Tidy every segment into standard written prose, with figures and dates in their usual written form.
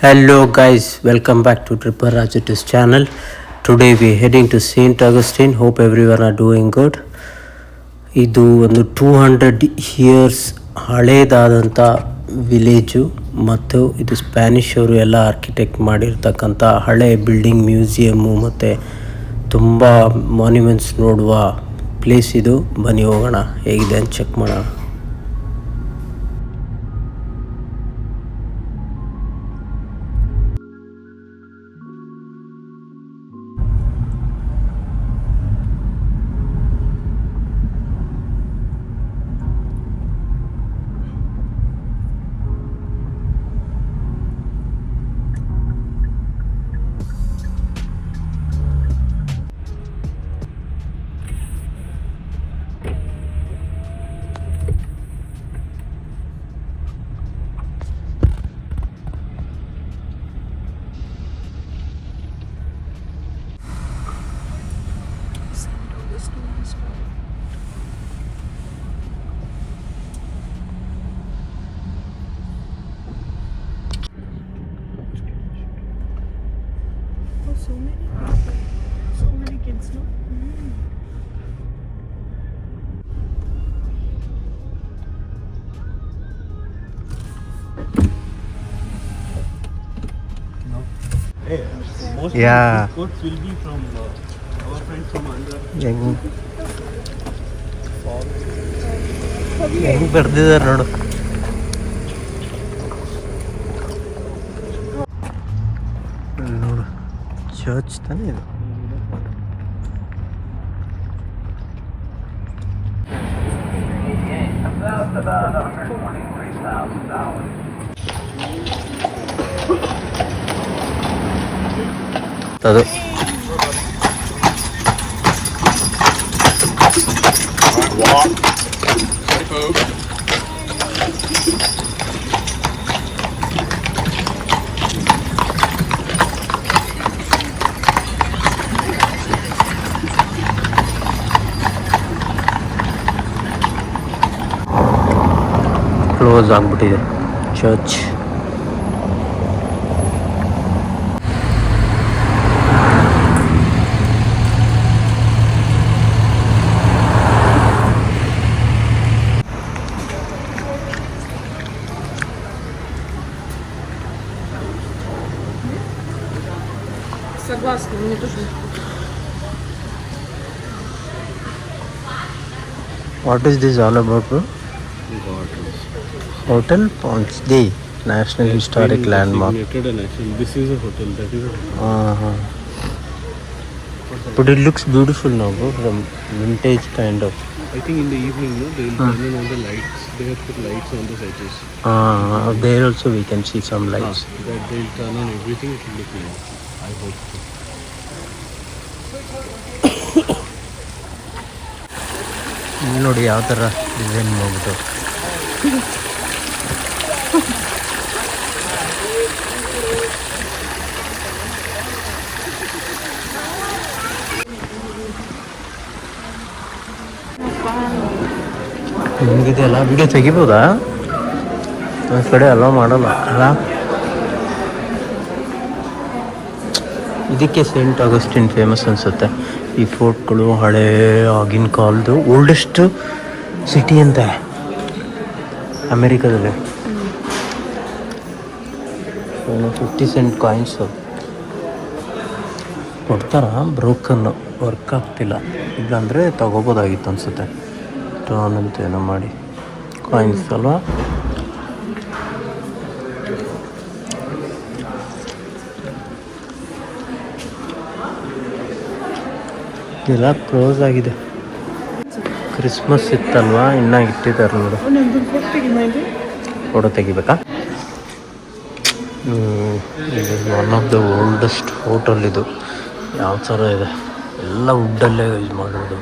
Hello guys, welcome back to Tripper Rajatis channel. Today we are heading to St. Augustine. Hope everyone are doing good. ಇದು ಒಂದು 200 years ಹಳೇದಾದಂಥ village ಮತ್ತು ಇದು Spanish ಅವರು ಎಲ್ಲ architect ಮಾಡಿರ್ತಕ್ಕಂಥ ಹಳೆ ಬಿಲ್ಡಿಂಗ್ ಮ್ಯೂಸಿಯಮ್ಮು ಮತ್ತು ತುಂಬ ಮಾನ್ಯುಮೆಂಟ್ಸ್ ನೋಡುವ ಪ್ಲೇಸ್ ಇದು. ಬನ್ನಿ ಹೋಗೋಣ, ಹೇಗಿದೆ ಅಂತ ಚೆಕ್ ಮಾಡೋಣ. So many people, so many kids, no? Most Yeah. of the quotes will be from our friends from Andhra. ಹೆಂಗೆ ಬರ್ದಿದ್ದಾರೆ ನೋಡು. ನೋಡು, ಚರ್ಚ್ ತಾನೇ ಇದು. ಅದು ಕ್ಲೋಸ್ ಆಗಿಬಿಟ್ಟಿದೆ church. Согласна, мне тоже. What is this all about, bro? Hotel Ponce de National Historic Landmark. This is a hotel, that is a hotel. But it looks beautiful now, bro. From vintage kind of. I think in the evening, no, they will turn on all the lights. They have put lights on the edges. There also we can see some lights. That they will turn on everything, it will look nice. I hope so. ನೋಡಿ ಯಾವ ಥರ design ಮಾಡ್ಬಿಟ್ಟು. ಹೆಂಗಿದೆಯಲ್ಲ, video ತೆಗಿಬೋದಾ? ಈ ಕಡೆ hello ಮಾಡಲ್ಲ ಅಲ್ಲ. ಇದಕ್ಕೆ Saint Augustine famous ಅನಿಸುತ್ತೆ. ಈ ಫೋರ್ಟ್ಗಳು ಹಳೇ ಆಗಿನ ಕಾಲದ್ದು ಓಲ್ಡೆಸ್ಟ್ ಸಿಟಿ ಅಂತೆ ಅಮೇರಿಕಾದಲ್ಲಿ. 50 ಸೆಂಟ್ ಕಾಯಿನ್ಸು ಕೊಡ್ತಾರ, ಬ್ರೋಕನ್ನು ವರ್ಕ್ ಆಗ್ತಿಲ್ಲ. ಇಲ್ಲಾಂದರೆ ತಗೋಬೋದಾಗಿತ್ತು ಅನಿಸುತ್ತೆ. ಟರ್ನ್ ಅಂತ ಏನೋ ಮಾಡಿ ಕಾಯಿನ್ಸ್ ಅಲ್ವಾ. ಎಲ್ಲ ಕ್ಲೋಸ್ ಆಗಿದೆ. ಕ್ರಿಸ್ಮಸ್ ಇತ್ತಲ್ವಾ, ಇನ್ನೂ ಇಟ್ಟಿದ್ದಾರೆ ನೋಡು. ಫೋಟೋ ತೆಗಿಬೇಕಾ? ಇದು one of the oldest hotel. ಇದು ಯಾವ ಥರ ಇದೆ, ಎಲ್ಲ ವುಡ್ಡಲ್ಲೇ ಯೂಸ್ ಮಾಡೋದು.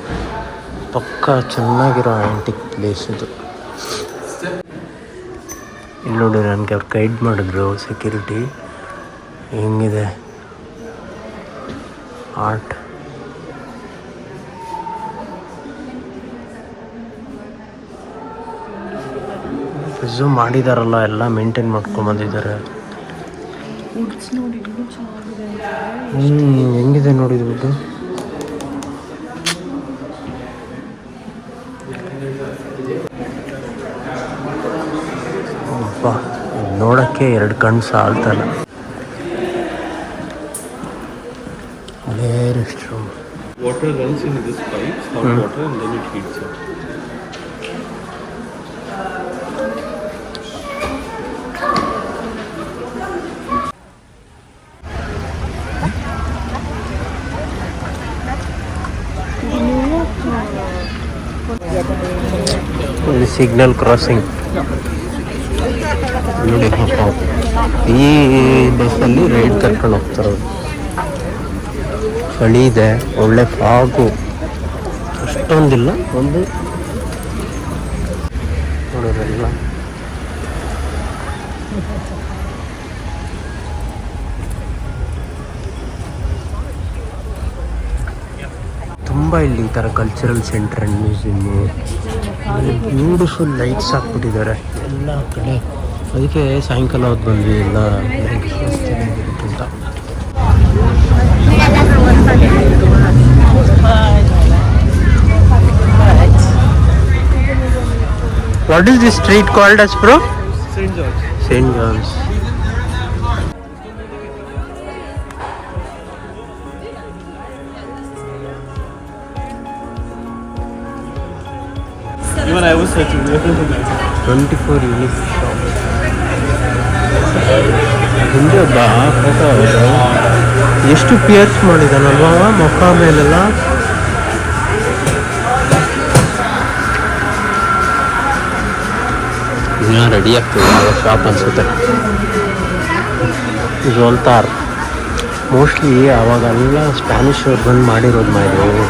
ಪಕ್ಕ ಚೆನ್ನಾಗಿರೋ ಆ್ಯಂಟಿಕ್ ಪ್ಲೇಸ್ ಇದು. ಇಲ್ಲಿ ನೋಡಿ, ನನಗೆ ಅವ್ರು ಗೈಡ್ ಮಾಡಿದ್ರು ಸೆಕ್ಯೂರಿಟಿ. ಹೆಂಗಿದೆ ಆರ್ಟ್. ಪ್ರಿಸರ್ವ್ ಮಾಡಿದಾರಲ್ಲ, ಎಲ್ಲ ಮೇಂಟೈನ್ ಮಾಡ್ಕೊಂಡು ಬಂದಿದ್ದಾರೆ. ವುಡ್ಸ್ ನೋಡಿ ಇನ್ನೂ ಚೆನ್ನಾಗಿದೆ ಅಂತ. ಹೆಂಗಿದೆ ನೋಡಿದ್ ಬಿಟ್ಟು ನೋಡೋಕ್ಕೆ ಎರಡು ಕಣ್ಣು ಸಾಲ್ತಲ್ಲ. ಹಳೇ rest room. Water runs in this pipe, hot water, and then it heats up. Signal crossing ನೋಡಿ. ಈ ಬಸ್ಸಲ್ಲಿ ರೈಡ್ ಕರ್ಕೊಂಡು ಹೋಗ್ತಾರೆ. ಚಳಿ ಇದೆ, ಒಳ್ಳೆ ಫಾಗು, ಅಷ್ಟೊಂದಿಲ್ಲ, ಒಂದು ನೋಡೋರೆಲ್ಲ ತುಂಬ ಇಲ್ಲಿ ಈ ಥರ cultural centre and museum, beautiful lights ಹಾಕ್ಬಿಟ್ಟಿದ್ದಾರೆ ಎಲ್ಲ ಕಡೆ. ಅದಕ್ಕೆ ಸಾಯಂಕಾಲ ಹೊತ್ತು ಬಂದ್ವಿ ಎಲ್ಲ ಅಂತ. What is this street called as, bro? St. George. St. John's. Even I was searching. 24 unique shops. ಹಿಂದೆ ಒಬ್ಬ ಫೋಟೋ ಎಷ್ಟು ಪಿಯರ್ಸ್ ಮಾಡಿದಾನಲ್ವಾ ಮುಖ ಮೇಲೆಲ್ಲ. ಇನ್ನೂ ರೆಡಿ ಆಗ್ತದೆ ಶಾಪ್ ಅನ್ಸುತ್ತೆ. ಜೋಲ್ತಾರ್ ಮೋಸ್ಟ್ಲಿ ಅವಾಗೆಲ್ಲ ಸ್ಪ್ಯಾನಿಷ್ ಅವ್ರು ಬಂದು ಮಾಡಿರೋದು ಇದು.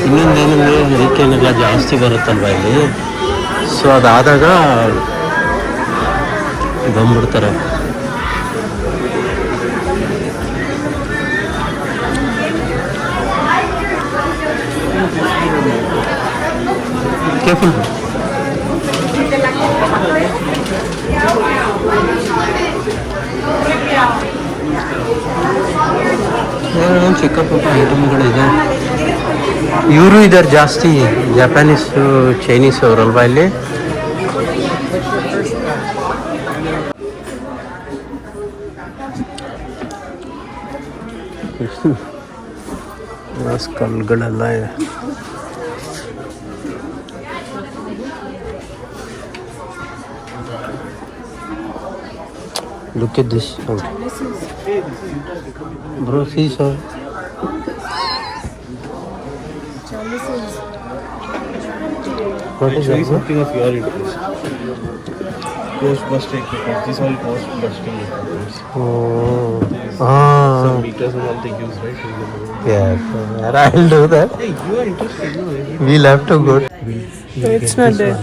ಇನ್ನೊಂದೇನೆಂದರೆ ಹರಿಕೇನೆಲ್ಲ ಜಾಸ್ತಿ ಬರುತ್ತಲ್ವ ಇಲ್ಲಿ, ಸೊ ಅದಾದಾಗ ಬಂದ್ಬಿಡ್ತಾರೆ. ಕೇರ್ಫುಲ್. ಚಿಕ್ಕ ಪುಟ್ಟ ಐಟಮ್ಗಳಿದೆ. ಇವರು ಇದ್ದಾರೆ ಜಾಸ್ತಿ, ಜಪಾನೀಸು ಚೈನೀಸ್ ಅವರಲ್ವಾ ಇಲ್ಲಿ. ಸ್ಕಲ್ಗಳೆಲ್ಲ ಇದೆ. Look at this. Bro, see sir. What is that? Something of your interest. Ghostbusting equipment. These are all ghostbusting equipment. Oh. Some meters and all they use, right? Yeah, I'll do that. Hey, you are interested, no? We'll have to go. It's not there.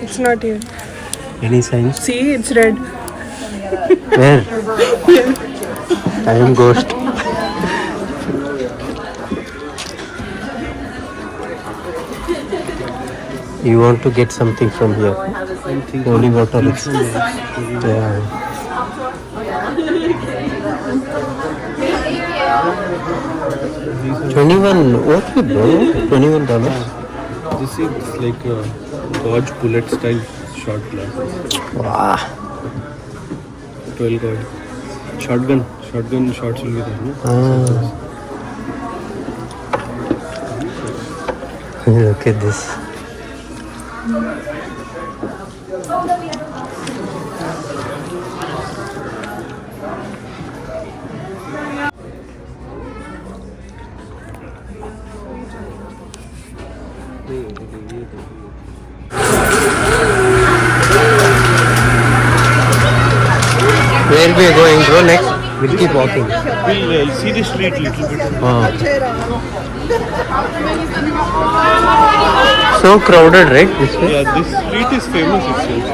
It's not here. Any signs? See, it's red. Where? I am ghost. You want to get something from here? Holy water. Yeah. $21. What is it, bro? $21. This is like a Dodge bullet style shot glasses. Wow. 12 guard. Shotgun shots will be there, no? Look at this. Where we are going, bro? Next, we'll keep walking. We'll see the street little bit. So crowded, right? This way? Yeah, this street is famous itself.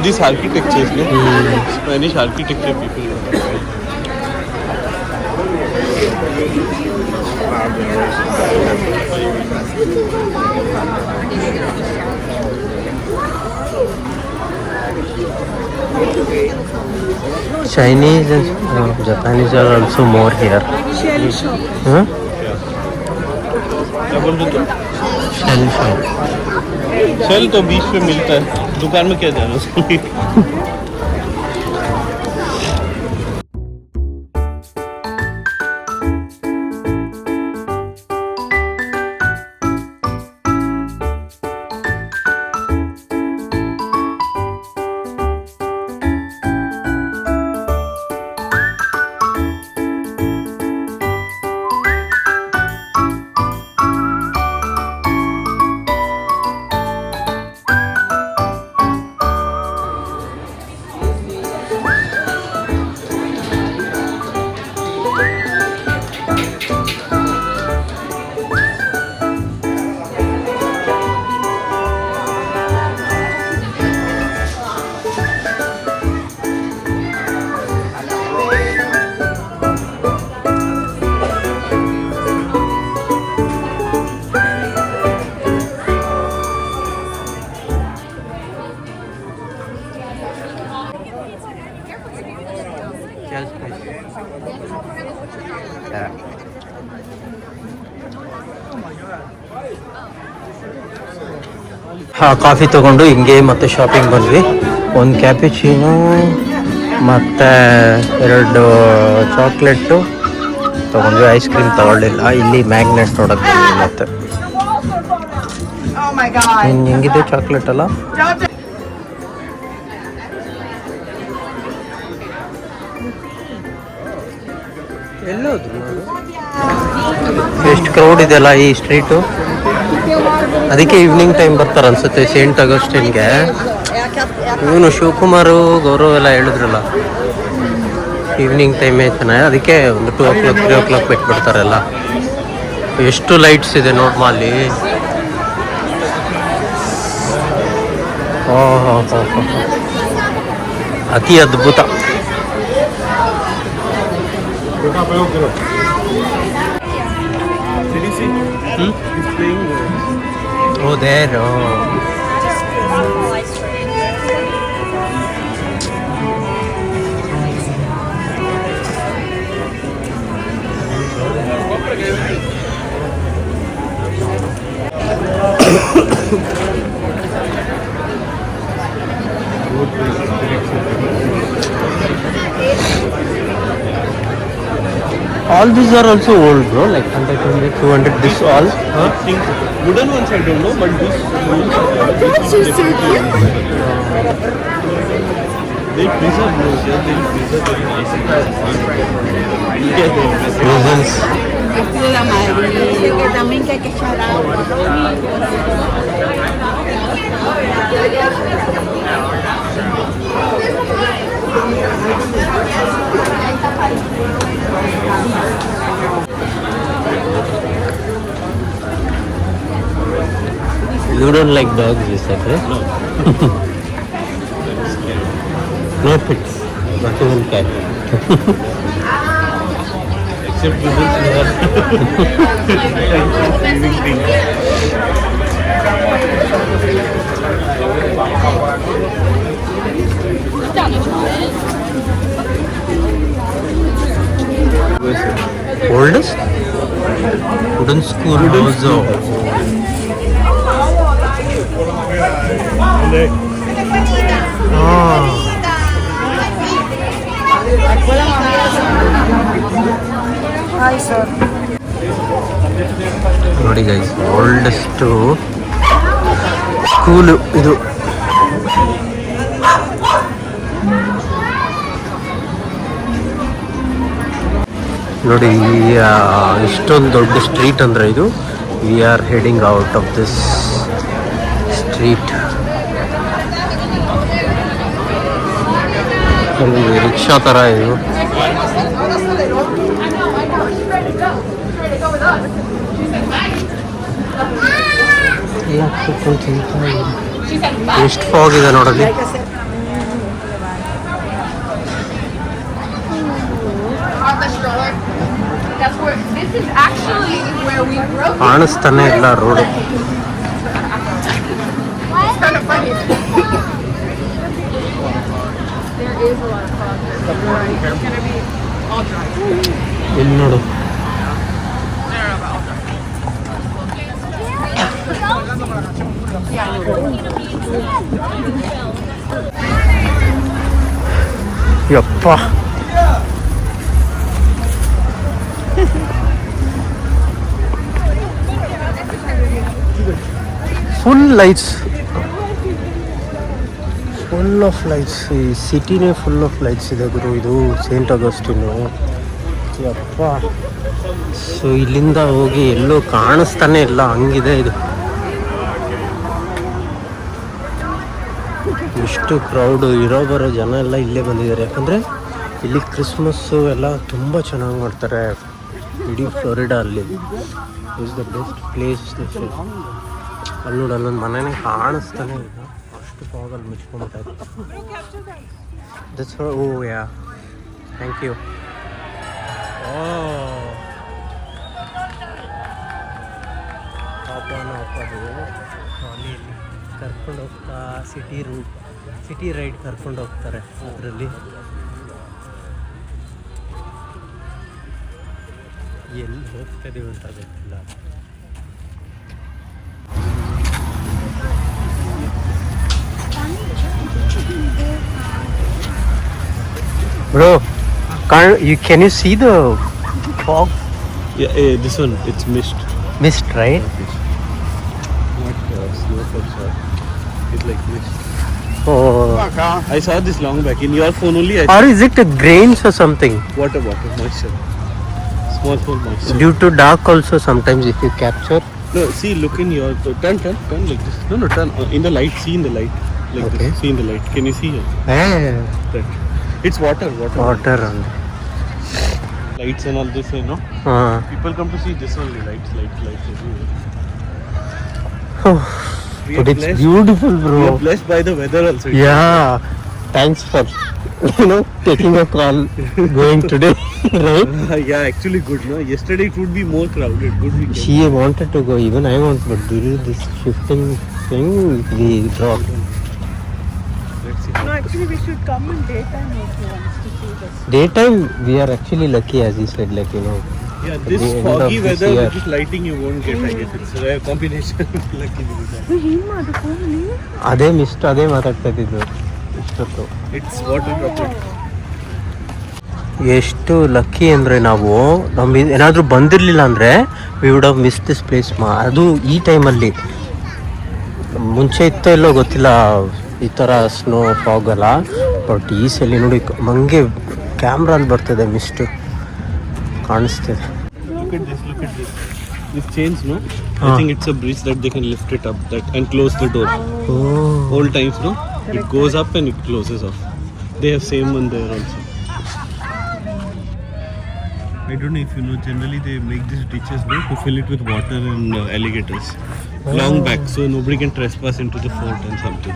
This architecture is Spanish architecture people. Chinese and Japanese are also more here. Shell shop. Huh? क्या बोल रहे तुम? Shell shop. चल तो बीच में मिलता है दुकान में क्या जाना उसको ಕಾಫಿ ತಗೊಂಡು ಹಿಂಗೆ ಮತ್ತೆ ಶಾಪಿಂಗ್ ಬಂದ್ವಿ. ಒಂದು ಕ್ಯಾಪುಚಿನೋ ಮತ್ತು 2 ಚಾಕ್ಲೇಟು ತಗೊಂಡ್ವಿ. ಐಸ್ ಕ್ರೀಮ್ ತಗೊಳ್ಳಿಲ್ಲ. ಇಲ್ಲಿ ಮ್ಯಾಗ್ನೆಟ್ ನೋಡೋಕೆ ಬಂದ್ವಿ ಮತ್ತೆ. ಹೆಂಗಿದೆ ಚಾಕ್ಲೇಟ್ ಅಲ್ಲ? ಎಲ್ಲೋದ್ರು ಎಷ್ಟು ಕ್ರೌಡ್ ಇದೆಯಲ್ಲ ಈ ಸ್ಟ್ರೀಟು. ಅದಕ್ಕೆ ಈವ್ನಿಂಗ್ ಟೈಮ್ ಬರ್ತಾರೆ ಅನ್ಸುತ್ತೆ ಸೇಂಟ್ ಅಗಸ್ಟಿನ್ಗೆ. ಇವನು ಶಿವಕುಮಾರು ಗೌರವ್ ಎಲ್ಲ ಹೇಳಿದ್ರಲ್ಲ ಈವ್ನಿಂಗ್ ಟೈಮೇ ಚೆನ್ನಾಗಿ, ಅದಕ್ಕೆ ಒಂದು 2 o'clock 3 o'clock ಬಿಟ್ಬಿಡ್ತಾರೆಲ್ಲ. ಎಷ್ಟು ಲೈಟ್ಸ್ ಇದೆ ನೋಡ್ಮ ಅಲ್ಲಿ. ಓಹೋ ಅತಿ ಅದ್ಭುತ. Oh, there. Oh. All these are also old, bro. Like 100, 200. This all. I think wooden ones I don't know, but this they preserve those. They preserve very nicely. Reasons. Que también que hay que echar agua. You don't like dogs, you said, right? No. No pets, not even cat. Except wooden living things. Oldest? Wooden school house. Hi, sir. ನೋಡಿ guys, oldest school ಇದು. ನೋಡಿ ಇಷ್ಟೊಂದು ದೊಡ್ಡ street ಅಂದರೆ ಇದು. We are heading out of this street. Rickshaw ಥರ ಇದು. ಎಷ್ಟು ಫಾಗ್ ಇದೆ ನೋಡಲಿ. the stroller. That's where this is actually where we broke. ಕಾಣಿಸ್ತಾನೆ ಇಲ್ಲ road. It's kind of funny. There is a lot of fog. It's gonna be all dry. ಇಲ್ಲಿ ನೋಡು. ಯಪ್ಪ full lights, full of lights. ಈ ಸಿಟಿನೇ full of lights ಇದೆ ಗುರು. ಇದು Saint ಅಗಸ್ಟಿನು. ಯಪ್ಪ, so ಇಲ್ಲಿಂದ ಹೋಗಿ ಎಲ್ಲೂ ಕಾಣಿಸ್ತಾನೆ ಇಲ್ಲ, ಹಂಗಿದೆ ಇದು. ಇಷ್ಟು ಕ್ರೌಡು, ಇರೋ ಬರೋ ಜನ ಎಲ್ಲ ಇಲ್ಲೇ ಬಂದಿದ್ದಾರೆ. ಯಾಕಂದರೆ ಇಲ್ಲಿ ಕ್ರಿಸ್ಮಸ್ಸು ಎಲ್ಲ ತುಂಬ ಚೆನ್ನಾಗಿ ಮಾಡ್ತಾರೆ ಇಡೀ ಫ್ಲೋರಿಡಾ. ಅಲ್ಲಿ ಇಸ್ ದ ಬೆಸ್ಟ್ ಪ್ಲೇಸ್. ಅಲ್ಲಿ ನೋಡಿ, ಅಲ್ಲೊಂದು ಮನೆನೇ ಕಾಣಿಸ್ತಾನೆ ಇಲ್ಲ, ಅಷ್ಟು ಫಾಗಲ್ಲಿ ಮುಚ್ಕೊಂಡ್ಬಿಟ್ಟಾಯ್ತು. That's oh yeah, thank you. ಪಾಪನ ಅಪ್ಪದು ಟ್ರಾಲಿಯಲ್ಲಿ ಕರ್ಕೊಂಡು ಹೋಗ್ತಾ ಸಿಟಿ ರೈಡ್ ಕರ್ಕೊಂಡು ಹೋಗ್ತಾರೆ. ಅದರಲ್ಲಿ ಎಲ್ಲಿ ಹೋಗ್ತದೆ ಅಂತ ಗೊತ್ತಿಲ್ಲ. Bro, can you see the fog? Yeah, this one, it's mist. Mist, right? Not snow for sure. It's like mist. Oh. I saw this long back. In your phone only, Or is it grains or something? water, moisture. Small moisture. Due to dark also sometimes if you capture. No, see, look in your... Turn like this. No, turn. In the light, see in the light. Like Okay. this. See in the light. Can you see here? Eh, That. It's water. water only. Lights and all this, you know. People come to see this only. Lights everywhere. Oh, We but are it's blessed. beautiful, We are bro. blessed by the weather also. Yeah. Thanks for taking a call going today, right? Yeah, actually good, no? Yesterday it would be more crowded. Good weekend. She wanted to go, even I want, but due to this shifting thing, we dropped. Let's see. No, actually we should come in daytime also once to see this. Daytime, we are actually lucky, as you said, like, you know. Yeah, this the end foggy of this weather year. with this lighting you won't get, I guess. It's a rare combination. Lucky with that. ಏನು ಅದು ಫೋನಲ್ಲಿ ಅದೇ mist, ಅದೇ ಮಾತಾಡ್ತಾ ಇದ್ದಿದ್ದು ಇಷ್ಟೊತ್ತು. It's water droplet. ಎಷ್ಟು lucky ಅಂದರೆ ನಾವು ಏನಾದರೂ ಬಂದಿರಲಿಲ್ಲ ಅಂದರೆ we would have miss this place. ಅದು ಈ ಟೈಮಲ್ಲಿ ಮುಂಚೆ ಇತ್ತೋ ಇಲ್ಲೋ ಗೊತ್ತಿಲ್ಲ ಈ ಥರ ಸ್ನೋ ಫಾಗಲ್ಲ. ಬಟ್ ಈ ಸಲ ನೋಡಿ ಮಂಗೆ ಕ್ಯಾಮ್ರಲ್ಲಿ ಬರ್ತದೆ, ಮಿಸ್ಟು ಕಾಣಿಸ್ತಿದೆ. Look at this. This chains, no? I think it's a bridge that they can lift it up and close the door. Oh. Old times, no? It goes up and it closes off. They have same one there also. I don't know if you know, generally they make these ditches, no, to fill it with water and alligators. Long back, so nobody can trespass into the fort and something.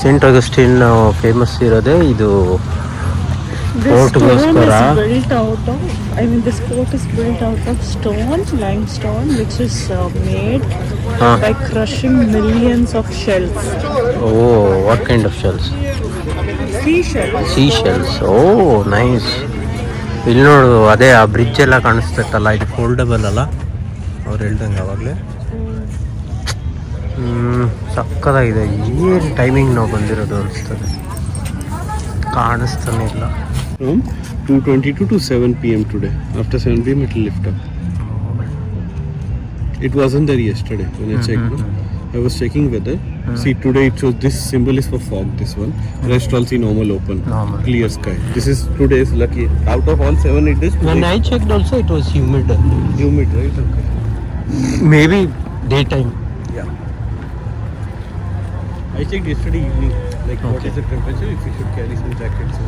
Saint Augustine famous ಇರೋದೇ ಇದು This stone ಫೋರ್ಟ್ಗೋಸ್ಕರ. is built out of, this fort is built out of stone, limestone, which is made by crushing millions of shells. Oh, what kind of shells? Seashells. Sea shells. Oh, nice. ಇಲ್ಲಿ ನೋಡು, ಅದೇ ಆ bridge ಎಲ್ಲ ಕಾಣಿಸ್ತೈತಲ್ಲ, ಇದು foldable ಅಲ್ಲ ಅವ್ರು ಹೇಳ್ದಂಗೆ ಅವಾಗಲೇ. ಸಕ್ಕದಾಗಿದೆ. ಏನು ಟೈಮಿಂಗ್ ನಾವು ಬಂದಿರೋದು ಅನಿಸ್ತದೆ, ಕಾಣಿಸ್ತಾನೆ ಇಲ್ಲ. From 2:22 to 7 p.m. today. After 7 p.m. it will lift up. It wasn't there yesterday when I checked. No? I was checking weather. See, today it shows this symbol is for fog, this one. Rest all see normal open. Normal. Clear sky. This is today's lucky. Out of all 7 it is When I checked also it was humid. humid, right? Okay. Maybe daytime. Yeah. I checked yesterday evening. Like what Okay. is the temperature? If you should carry some jackets.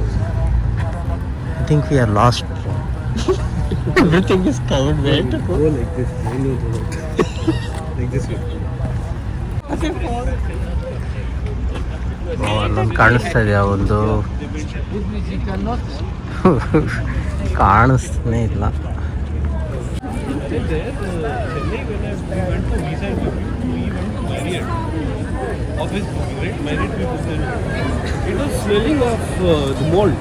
I think we are lost. Everything is covered, right? Go like this. I know the work. Like this way. ಅಲ್ಲೊಂದು ಕಾಣಿಸ್ತಾ ಇದೆಯಾ ಒಂದು ಕಾಣಿಸ್ತಾನೆ ಇಲ್ಲ. Office booking, right? Marriott we booked there. It was smelling of the mold.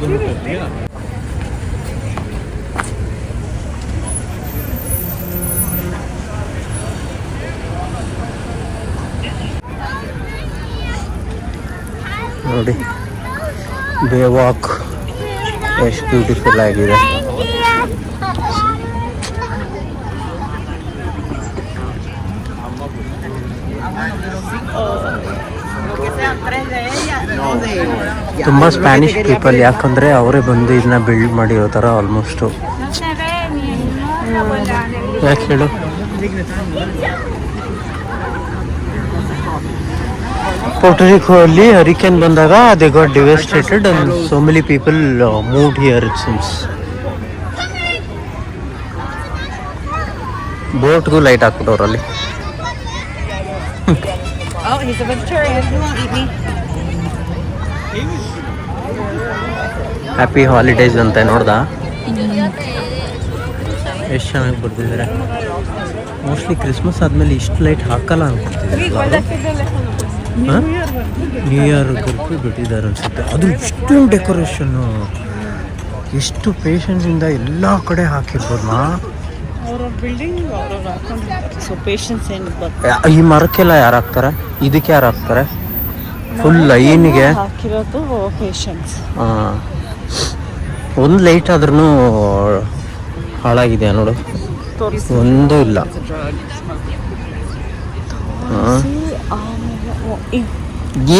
The hotel, yeah. ನೋಡಿ ಬೇ walk ಎಷ್ಟು beautiful ಆಗಿದೆ. ತುಂಬ ಸ್ಪ್ಯಾನಿಷ್ ಪೀಪಲ್, ಯಾಕಂದರೆ ಅವರೇ ಬಂದು ಇದನ್ನ ಬಿಲ್ಡ್ ಮಾಡಿರೋ ಥರ ಆಲ್ಮೋಸ್ಟು. ಯಾಕೆ ಹೇಳು? ಪೋರ್ಟರಿಕೋ ಅಲ್ಲಿ ಹರಿಕೇನ್ ಬಂದಾಗ they got devastated and so many people moved here it seems. ಬೋಟ್ಗೂ ಲೈಟ್ ಹಾಕ್ಬಿಟ್ಟವ್ರಲ್ಲಿ. Oh, he's a vegetarian. He won't eat me. Happy holidays ಅಂತ ನೋಡ್ದ ಎಷ್ಟು ಚೆನ್ನಾಗಿ ಬರ್ತಿದ್ದಾರೆ. ಮೋಸ್ಟ್ಲಿ ಕ್ರಿಸ್ಮಸ್ ಆದಮೇಲೆ ಇಷ್ಟು ಲೈಟ್ ಹಾಕಲ್ಲ ಅನ್ಕೊಳ್ತಿದ್ದೆ. ನ್ಯೂ ಇಯರ್ ಗರ್ಭಿ ಬಿಟ್ಟಿದ್ದಾರೆ ಅನ್ಸುತ್ತೆ. ಅದು ಇಷ್ಟೊಂದು ಡೆಕೋರೇಷನ್ನು, ಎಷ್ಟು ಪೇಷನ್ಸಿಂದ ಎಲ್ಲ ಕಡೆ ಹಾಕಿರ್ಬೋದಾ. ಅವರ ಬಿಲ್ಡಿಂಗ್ ಅವರು ಹಾಕೊಂಡಿರ್ತಾರೆ. ಸೊ ಪೇಷನ್ಸ್ ಏನು ಈ ಮರಕ್ಕೆಲ್ಲ ಯಾರು ಹಾಕ್ತಾರೆ? ಇದಕ್ಕೆ ಯಾರು ಹಾಕ್ತಾರೆ? ಫುಲ್ ಲೈನಿಗೆ ಹಾಕಿರೋದು ಪೇಷನ್ಸ್. ಒಂದು ಲೈಟ್ ಆದ್ರೂ ಹಾಳಾಗಿದೆ ನೋಡು, ಒಂದೂ ಇಲ್ಲ.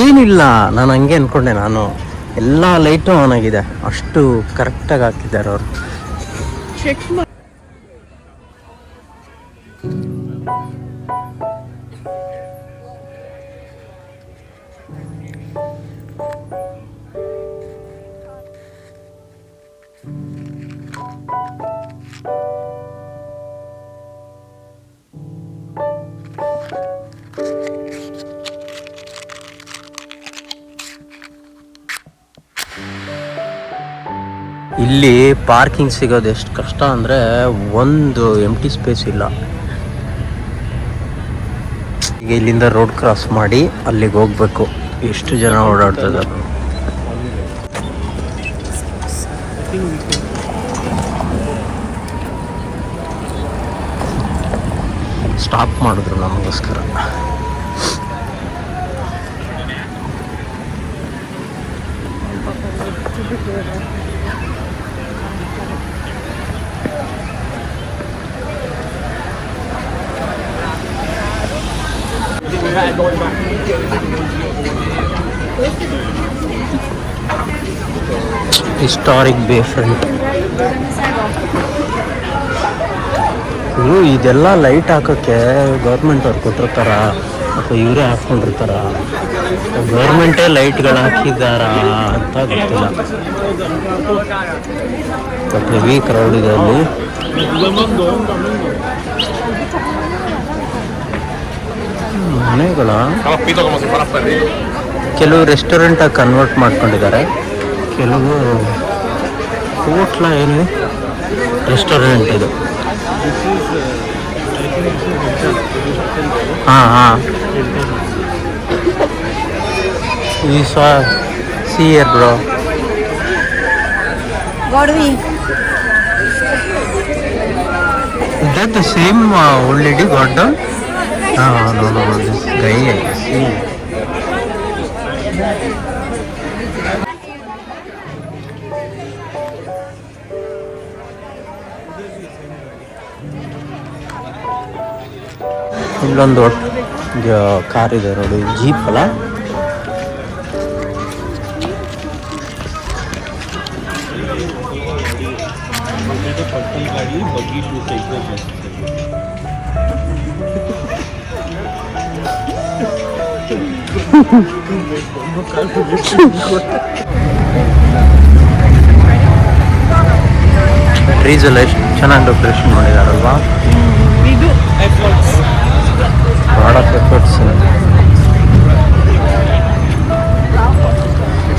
ಏನಿಲ್ಲ, ನಾನು ಹಂಗೆ ಅಂದ್ಕೊಂಡೆ. ನಾನು ಎಲ್ಲ ಲೈಟು ಆನ್ ಆಗಿದೆ, ಅಷ್ಟು ಕರೆಕ್ಟಾಗಿ ಹಾಕಿದ್ದಾರೆ ಅವರು. ಚೆಕ್ ಮಾಡಿ. ಇಲ್ಲಿ ಪಾರ್ಕಿಂಗ್ ಸಿಗೋದು ಎಷ್ಟು ಕಷ್ಟ ಅಂದರೆ ಒಂದು ಎಂಟಿ ಸ್ಪೇಸ್ ಇಲ್ಲ. ಈಗ ಇಲ್ಲಿಂದ ರೋಡ್ ಕ್ರಾಸ್ ಮಾಡಿ ಅಲ್ಲಿಗೆ ಹೋಗ್ಬೇಕು. ಎಷ್ಟು ಜನ ಓಡಾಡ್ತಿದ್ದಾರೆ. ಸ್ಟಾಪ್ ಮಾಡಿದ್ರು ನಮಗೋಸ್ಕರ. ಹಿಸ್ಟಾರಿಕ್ ಬೇ ಫ್ರಂಟ್. ಇದೆಲ್ಲ ಲೈಟ್ ಹಾಕೋಕ್ಕೆ ಗೌರ್ಮೆಂಟ್ ಅವ್ರು ಕೊಟ್ಟಿರ್ತಾರ ಅಥವಾ ಇವರೇ ಹಾಕ್ಕೊಂಡಿರ್ತಾರ? ಗೌರ್ಮೆಂಟೇ ಲೈಟ್ಗಳು ಹಾಕಿದ್ದಾರ ಅಂತ ಗೊತ್ತಿಲ್ಲ. ಬಟ್ ಹೆವಿ ಕ್ರೌಡ್ ಇದೆ ಅಲ್ಲಿ. ಮನೆಗಳ ಕೆಲವು ರೆಸ್ಟೋರೆಂಟಾಗಿ ಕನ್ವರ್ಟ್ ಮಾಡ್ಕೊಂಡಿದ್ದಾರೆ, ಕೆಲವು ಹೋಟ್ಲ ಏನು ರೆಸ್ಟೋರೆಂಟ್ ಇದು. ಹಾಂ ಹಾಂ, ಈ see here bro. Is that the same old lady got down? No, this guy. See. ಇಲ್ಲೊಂದು ಕಾರ್ ಇದೆ ನೋಡಿ, ಜೀಪ್ ಅಲ್ಲ. ಟ್ರೀಸ್ ಎಲ್ಲ ಎಷ್ಟು ಚೆನ್ನಾಗಿ ಡೆಕೋರೇಷನ್ ಮಾಡಿದಾರಲ್ವಾ. ಇದು ಎಫರ್ಟ್ಸ್. Product efforts.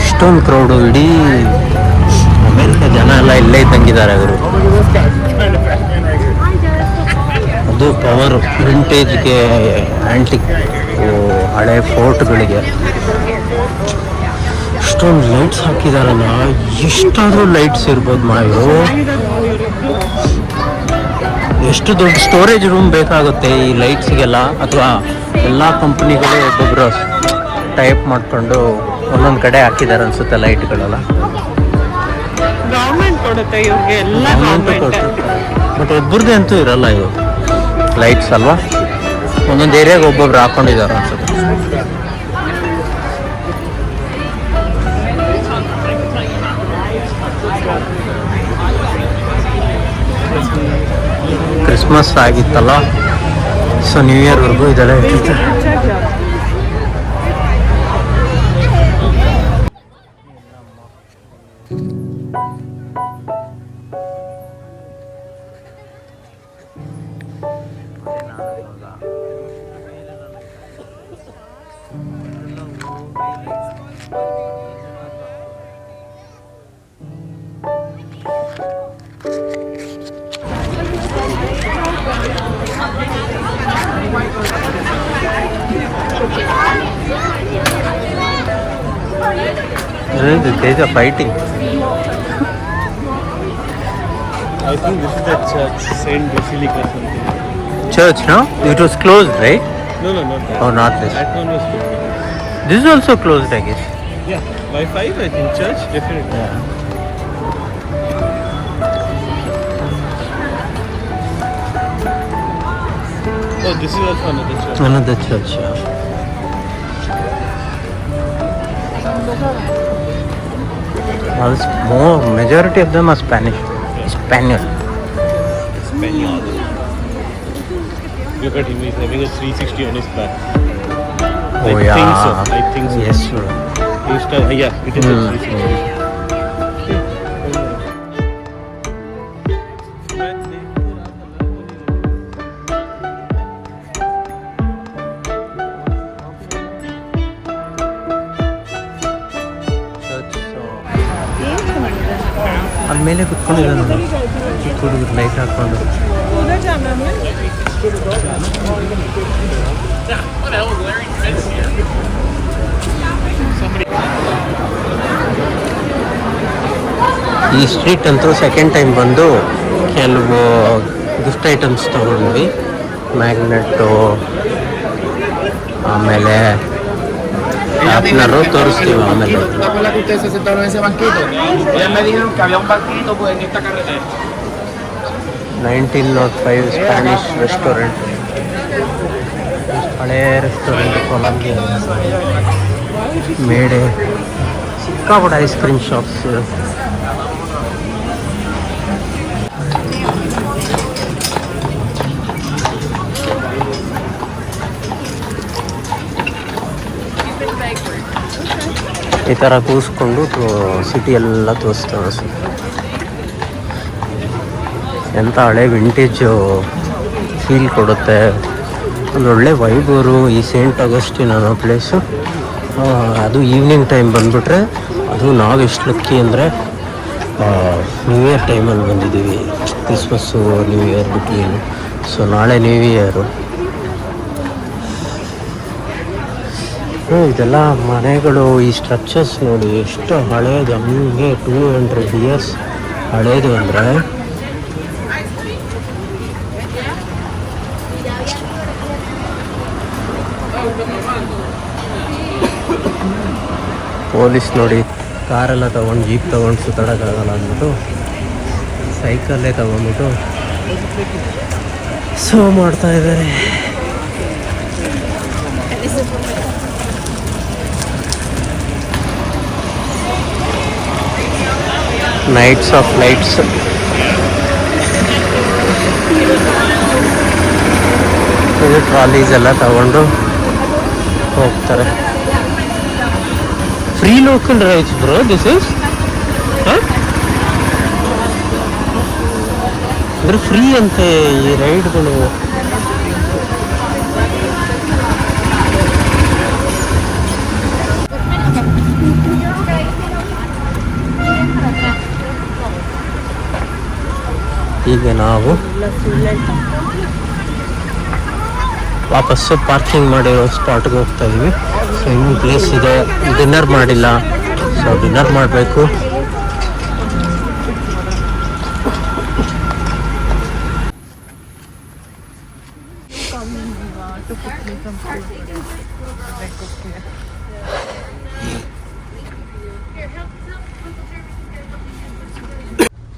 ಇಷ್ಟೊಂದು ಕ್ರೌಡು, ಇಡೀ ಅಮೇರಿಕ ಜನ ಎಲ್ಲ ಇಲ್ಲೇ ಇದ್ದಂಗಿದ್ದಾರೆ ಅವರು. ಅದು ಪವರ್ ವಿಂಟೇಜ್ಗೆ, ಆ್ಯಂಟಿಕ್ ಹಳೆ ಫೋರ್ಟ್ಗಳಿಗೆ ಇಷ್ಟೊಂದು ಲೈಟ್ಸ್ ಹಾಕಿದಾರಲ್ಲ. ಎಷ್ಟಾದರೂ ಲೈಟ್ಸ್ ಇರ್ಬೋದು ಇವರು. ಎಷ್ಟು ದೊಡ್ಡ ಸ್ಟೋರೇಜ್ ರೂಮ್ ಬೇಕಾಗುತ್ತೆ ಈ ಲೈಟ್ಸ್ಗೆಲ್ಲ. ಅಥವಾ ಎಲ್ಲ ಕಂಪ್ನಿಗಳು ಒಬ್ಬೊಬ್ಬರು ಟೈಪ್ ಮಾಡಿಕೊಂಡು ಒಂದೊಂದು ಕಡೆ ಹಾಕಿದ್ದಾರೆ ಅನ್ಸುತ್ತೆ ಲೈಟ್ಗಳೆಲ್ಲ. ಗೌರ್ಮೆಂಟ್ ಕೊಡುತ್ತೆ ಇವ್ರಿಗೆ ಎಲ್ಲ. ಬಟ್ ಒಬ್ಬರದೇ ಅಂತೂ ಇರಲ್ಲ ಇವು ಲೈಟ್ಸ್ ಅಲ್ವಾ. ಒಂದೊಂದು ಏರಿಯಾಗೆ ಒಬ್ಬೊಬ್ರು ಹಾಕೊಂಡಿದ್ದಾರೆ ಅನ್ಸುತ್ತೆ. ಕ್ರಿಸ್ಮಸ್ ಆಗಿತ್ತಲ್ಲ, ಸೊ ನ್ಯೂ ಇಯರ್ವರೆಗೂ ಇದೆಲ್ಲ ಇಟ್ಟಿತ್ತು. There's a fighting. I think this is the church, Saint Basilica something. Church, no? It was closed, right? No, not that. Oh, not this. That one was closed. This is also closed, I guess. Yeah, by 5 I think, church, definitely. Yeah. Oh, this is also another church. Another church, yeah. Majority of them are Spanish. Spaniel. Spaniel. Look at him, he's having a 360 on his back. Oh, I think so. I think so. Yes, sir. Yeah, it is a 360. ಅಲ್ಲಿ ಮೇಲೆ ಕುತ್ಕೊಂಡಿದ್ದಾನೆ ಹುಡುಗರು light ಹಾಕೊಂಡು. ಈ street ಅಂತೂ second time ಬಂದು ಕೆಲವು gift items ತಗೊಂಡ್ವಿ. Magnet, ಆಮೇಲೆ ಪಾರ್ಟ್ನರು ತೋರಿಸ್ತೀವಿ ಆಮೇಲೆ. 1905 ಸ್ಪ್ಯಾನಿಷ್ ರೆಸ್ಟೋರೆಂಟ್, ಹಳೇ ರೆಸ್ಟೋರೆಂಟ್ ಕೊಲಂಬಿಯಾ ಮೇಡೆ. ಸಿಕ್ಕಾಪಟ್ಟೆ ಐಸ್ ಕ್ರೀಮ್ ಶಾಪ್ಸ್. ಈ ಥರ ಕೂರಿಸ್ಕೊಂಡು ಸಿಟಿ ಎಲ್ಲ ತೋರಿಸ್ತಾರೆ. ಎಂಥ ಹಳೆ ವಿಂಟೇಜು ಫೀಲ್ ಕೊಡುತ್ತೆ. ಒಂದೊಳ್ಳೆ ವೈಬರು ಈ ಸೇಂಟ್ ಅಗಸ್ಟಿನ್ ಅನ್ನೋ ಪ್ಲೇಸು. ಅದು ಈವ್ನಿಂಗ್ ಟೈಮ್ ಬಂದುಬಿಟ್ರೆ, ಅದು ನಾವು ಎಷ್ಟು ಲಕ್ಕಿ ಅಂದರೆ ನ್ಯೂ ಇಯರ್ ಟೈಮಲ್ಲಿ ಬಂದಿದ್ದೀವಿ. Christmas new year between. So ನಾಳೆ ನ್ಯೂ ಇಯರು. ಇದೆಲ್ಲ ಮನೆಗಳು, ಈ ಸ್ಟ್ರಕ್ಚರ್ಸ್ ನೋಡಿ ಎಷ್ಟು ಹಳೇದು. ಹಂಗೆ 200 years ಹಳೇದು ಅಂದರೆ. ಪೊಲೀಸ್ ನೋಡಿ ಕಾರೆಲ್ಲ ತೊಗೊಂಡು, ಜೀಪ್ ತೊಗೊಂಡು ಸುತ್ತಾಡೋಕ್ಕಾಗಲ್ಲ ಅಂದ್ಬಿಟ್ಟು ಸೈಕಲ್ಲೇ ತೊಗೊಂಡ್ಬಿಟ್ಟು ಸೋ ಮಾಡ್ತಾ ಇದ್ದಾರೆ. Nights of lights. ಇದು ಟ್ರಾಲೀಸ್ ಎಲ್ಲ ತಗೊಂಡು ಹೋಗ್ತಾರೆ. Free local rides bro, this is ಅಂದರೆ ಫ್ರೀ ಅಂತೆ ಈ ರೈಡ್ಗಳು. ಈಗ ನಾವು ವಾಪಸ್ಸು ಪಾರ್ಕಿಂಗ್ ಮಾಡಿರೋ ಸ್ಪಾಟ್ಗೆ ಹೋಗ್ತಾ ಇದೀವಿ. ಸೊ ಇನ್ನೂ ಪ್ಲೇಸ್ ಇದೆ, ಡಿನ್ನರ್ ಮಾಡಿಲ್ಲ, ಸೊ ಡಿನ್ನರ್ ಮಾಡಬೇಕು.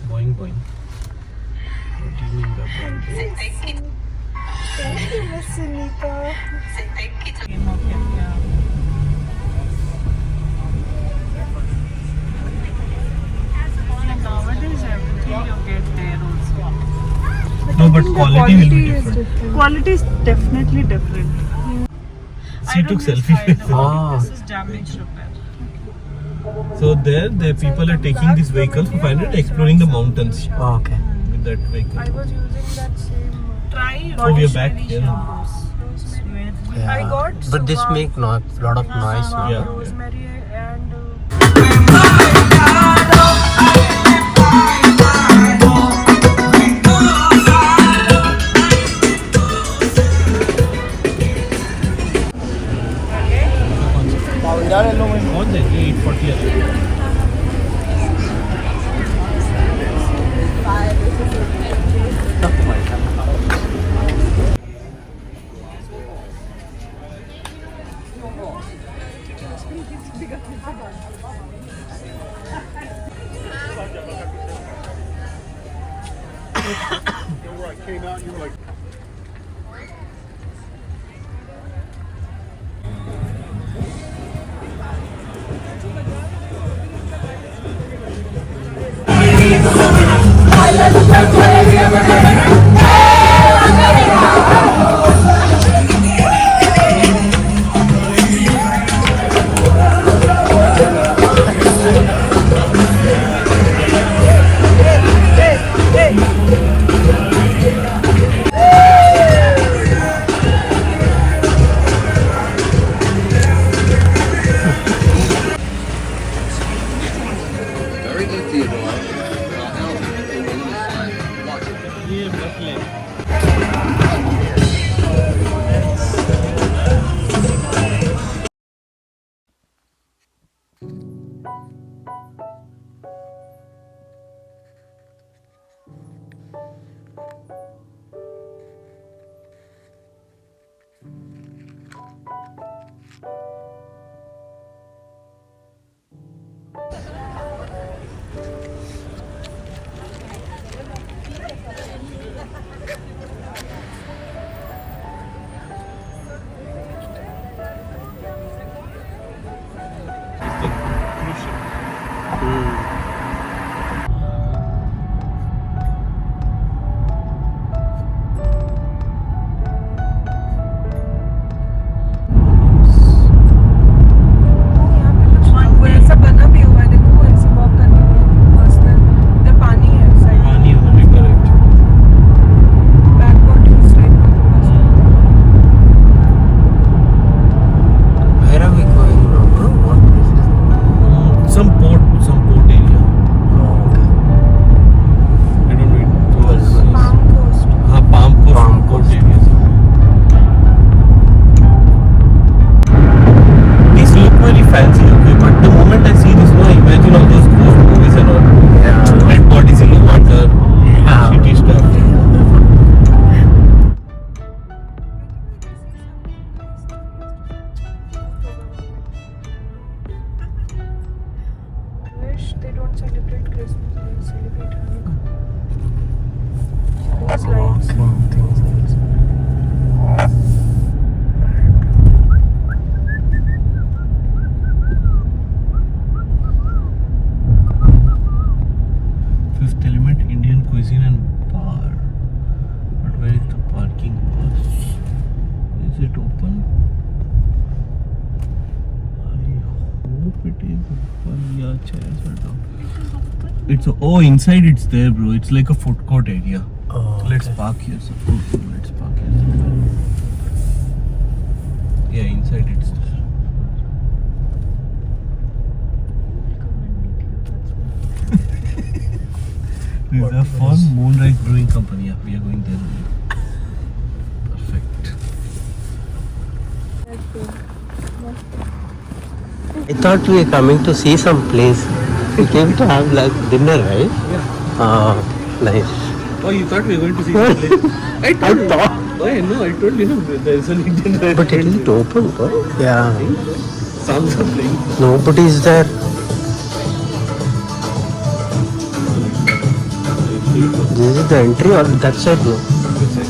Boing boing. What do you mean by boing boing? Nowadays everything you get there also. No, but quality will be different. Quality is definitely different. She took selfie with it. This is damage repair. So there, the people are taking this vehicle for 500 exploring the mountains okay. with that vehicle. I was using that same. Try Oh, we are back here. I got But this make lot of noise. Yeah. rosemary and कौन है 840 they don't celebrate Christmas, they celebrate Hanukkah. Those lights. Fifth Element Indian cuisine and bar. But where is the parking bus? Is it open? I hope it is open. Yeah, chairs are down. It's inside it's there, bro. It's like a food court area. Oh, Let's park here. So let's park here. Yeah, inside it's there. This is a fun Moonrise Brewing Company. Yeah, we are going there. Perfect. I thought we were coming to see some place. We came to have like dinner, right? Yeah. Nice. Oh, you thought we were going to see the place? I thought. Oh, I know. I told you there is an Indian restaurant. But it isn't open, bro. Yeah. Sounds something. Nobody is there. This is the entry or that side, bro?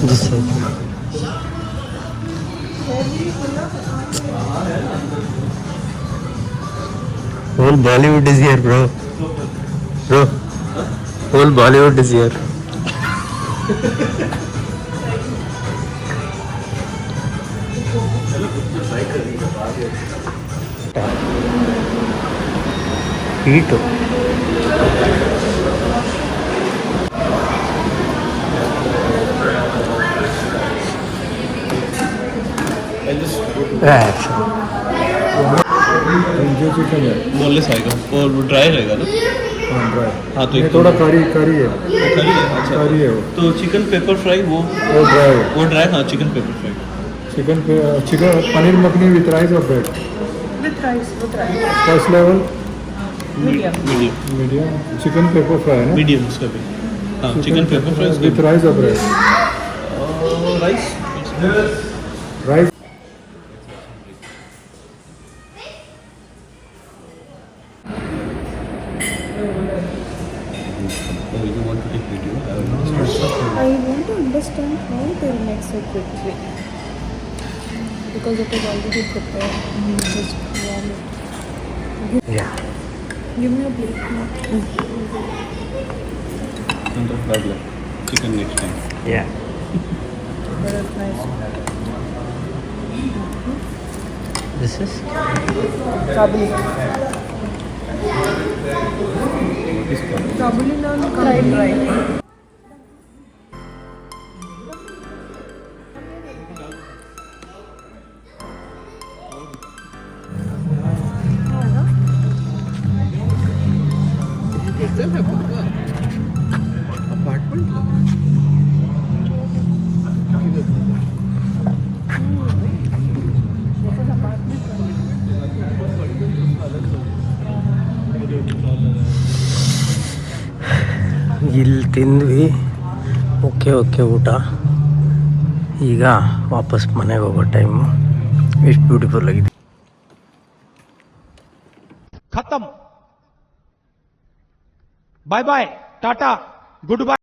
This side. Whole Bollywood is here, bro. Bro, whole Bollywood is here. Heat. Boneless आएगा और वो dry रहेगा ना? हाँ तो एक थोड़ा करी है करी है अच्छा करी है वो तो चिकन पेपर फ्राई वो ड्राई हाँ chicken pepper fry chicken paneer makhani with rice और bread With rice, with rice. First level Medium. Medium chicken pepper fry है ना मीडियम उसका भी हाँ chicken pepper fry with rice और bread rice rice you want to take video? I want to understand how they make so quickly. Because it is already prepared. You just warm it. Yeah. Give me a plate. No problem. Chicken next time. Yeah. But it's nice. This is Kabuli. Kabuli naan fried rice. ಇಲ್ಲಿ ತಿಂದ್ವಿ okay ಊಟ ಈಗ ವಾಪಸ್ ಮನೆಗೆ ಹೋಗೋ time ಎಷ್ಟು beautiful ಆಗಿದೆ खत्म bye bye tata good bye